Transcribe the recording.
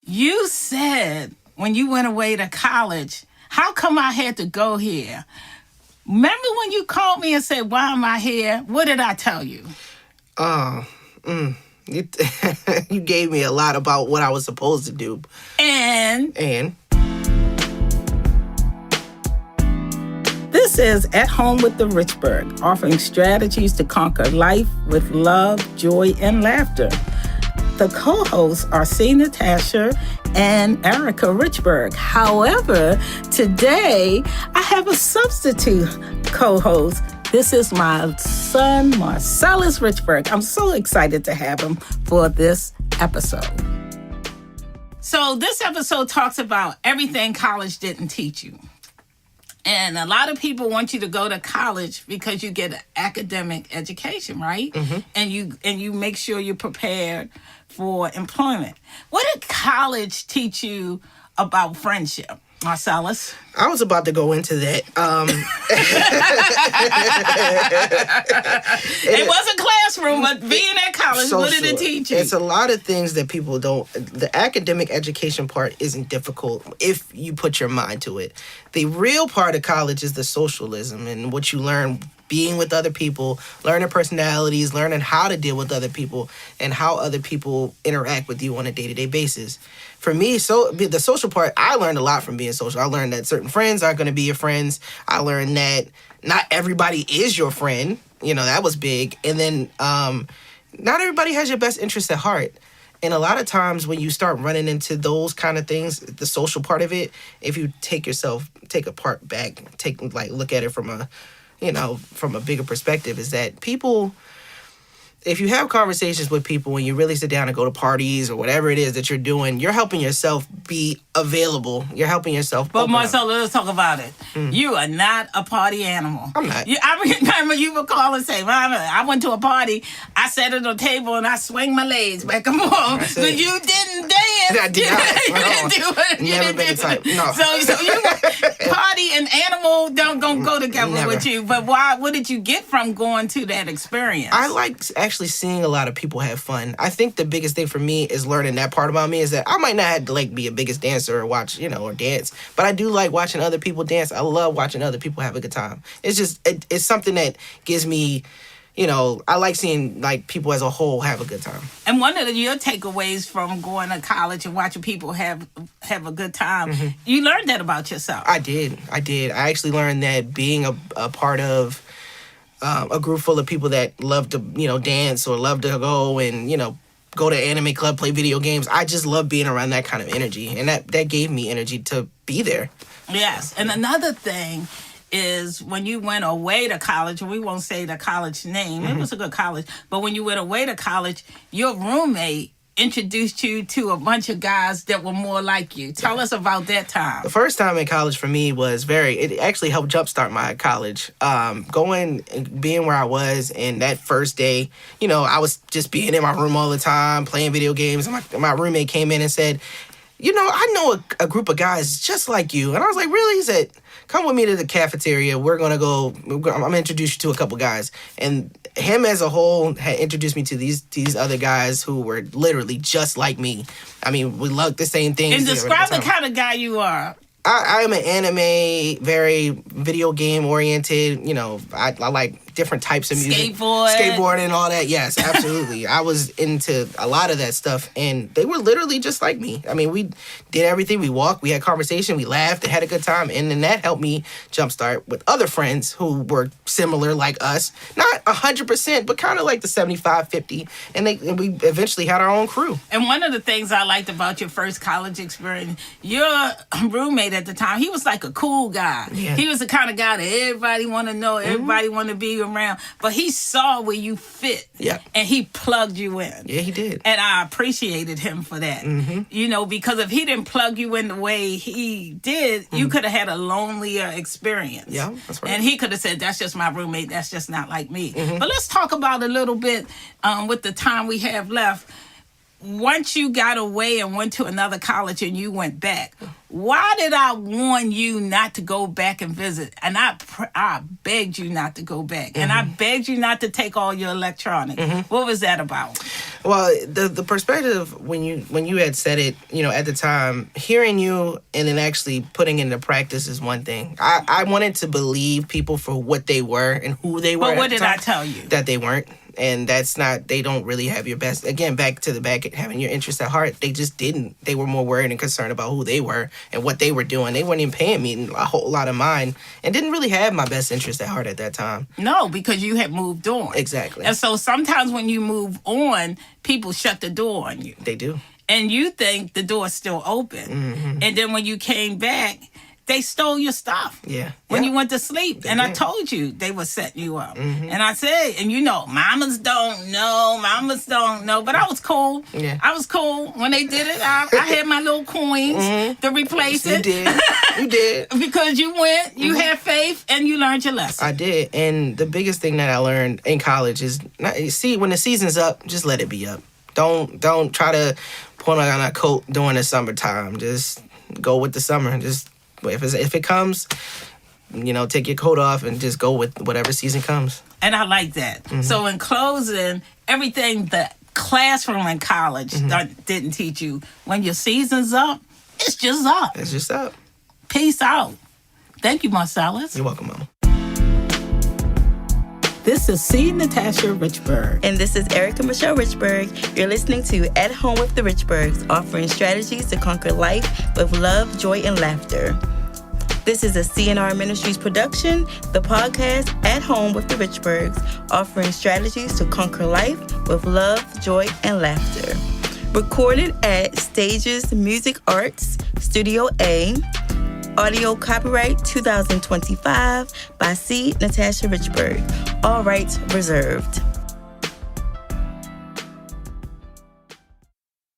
You said when you went away to college, how come I had to go here? Remember when you called me and said, why am I here? What did I tell you? You gave me a lot about what I was supposed to do. And this is At Home with the Richburg, offering strategies to conquer life with love, joy, and laughter. The co-hosts are C. Natasha and Erica Richburg. However, today I have a substitute co-host. This is my son, Marcellus Richburg. I'm so excited to have him for this episode. So this episode talks about everything college didn't teach you. And a lot of people want you to go to college because you get an academic education, right? Mm-hmm. And you make sure you're prepared for employment. What did college teach you about friendship, Marcellus? I was about to go into that. It was a classroom, but being at college, what did it teach you? It's a lot of things that people don't... The academic education part isn't difficult if you put your mind to it. The real part of college is the socialism and what you learn being with other people, learning personalities, learning how to deal with other people, and how other people interact with you on a day-to-day basis. For me, the social part, I learned a lot from being social. I learned that certain friends aren't going to be your friends. I learned that not everybody is your friend. You know, that was big. And then not everybody has your best interest at heart. And a lot of times when you start running into those kind of things, the social part of it, if you take a part back, look at it from a bigger perspective, is that people, if you have conversations with people when you really sit down and go to parties or whatever it is that you're doing, you're helping yourself be available. You're helping yourself. But Marcel, let's talk about it. You are not a party animal. I'm not. I remember you would call and say, Mama, I went to a party, I sat at a table and I swing my legs back and forth. But you didn't dance. I did not. You didn't do it. Never been the type. No. So you party and animal don't go together Never. with you. But what did you get from going to that experience? I like actually seeing a lot of people have fun. I think the biggest thing for me is learning that part about me is that I might not have to be a biggest dancer or watch, or dance, but I do like watching other people dance. I love watching other people have a good time. It's just, it's something that gives me, I like seeing people as a whole have a good time. And one of your takeaways from going to college and watching people have a good time, you learned that about yourself. I did. I actually learned that being a part of a group full of people that love to, dance or love to go and, go to anime club, play video games. I just love being around that kind of energy. And that gave me energy to be there. Yes. And another thing is when you went away to college, and we won't say the college name, it was a good college, but when you went away to college, your roommate introduced you to a bunch of guys that were more like you. Tell us about that time. The first time in college for me was it actually helped jumpstart my college. Being where I was, and that first day, I was just being in my room all the time, playing video games. And my roommate came in and said, I know a group of guys just like you. And I was like, really? He said, come with me to the cafeteria. I'm going to introduce you to a couple guys. And him as a whole had introduced me to these other guys who were literally just like me. I mean, we loved the same things. And describe the kind of guy you are. I am an anime, very video game oriented. I like different types of music. Skateboarding and all that. Yes, absolutely. I was into a lot of that stuff, and they were literally just like me. I mean, we did everything. We walked, we had conversation, we laughed, and had a good time, and then that helped me jumpstart with other friends who were similar like us. Not 100%, but kind of like the 75, 50, and we eventually had our own crew. And one of the things I liked about your first college experience, your roommate at the time, he was like a cool guy. Yeah. He was the kind of guy that everybody want to know, everybody want to be around, but he saw where you fit. Yeah. And he plugged you in. Yeah, he did. And I appreciated him for that. Because if he didn't plug you in the way he did, you could have had a lonelier experience. Yeah, that's right. And he could have said, that's just my roommate, that's just not like me. But let's talk about a little bit with the time we have left. once you got away and went to another college and you went back, why did I warn you not to go back and visit? And I begged you not to go back. And I begged you not to take all your electronics. What was that about? Well, the perspective when you had said it, at the time, hearing you and then actually putting into practice is one thing. I wanted to believe people for what they were and who they were. But what did I tell you? That they weren't. And that's not, they don't really have your best. Again, back having your interest at heart. They just didn't. They were more worried and concerned about who they were and what they were doing. They weren't even paying me a whole lot of mine and didn't really have my best interest at heart at that time. No, because you had moved on. Exactly. And so sometimes when you move on, people shut the door on you. They do. And you think the door's still open. And then when you came back, they stole your stuff. Yeah. When you went to sleep. And I told you they were setting you up. And I said, and mamas don't know. But I was cool. Yeah. I was cool. When they did it, I had my little coins to replace it. You did. Because you went, you had faith, and you learned your lesson. I did. And the biggest thing that I learned in college is, when the season's up, just let it be up. Don't try to put on a coat during the summertime. Just go with the summer. Just if it comes, take your coat off and just go with whatever season comes. And I like that. So in closing, everything the classroom in college didn't teach you, when your season's up, it's just up. It's just up. Peace out. Thank you, Marcellus. You're welcome, Mama. This is C. Natasha Richburg. And this is Erica Michelle Richburg. You're listening to At Home with the Richburgs, offering strategies to conquer life with love, joy, and laughter. This is a CNR Ministries production, the podcast At Home with the Richburgs, offering strategies to conquer life with love, joy, and laughter. Recorded at Stages Music Arts, Studio A. Audio copyright 2025 by C. Natasha Richburg. All rights reserved.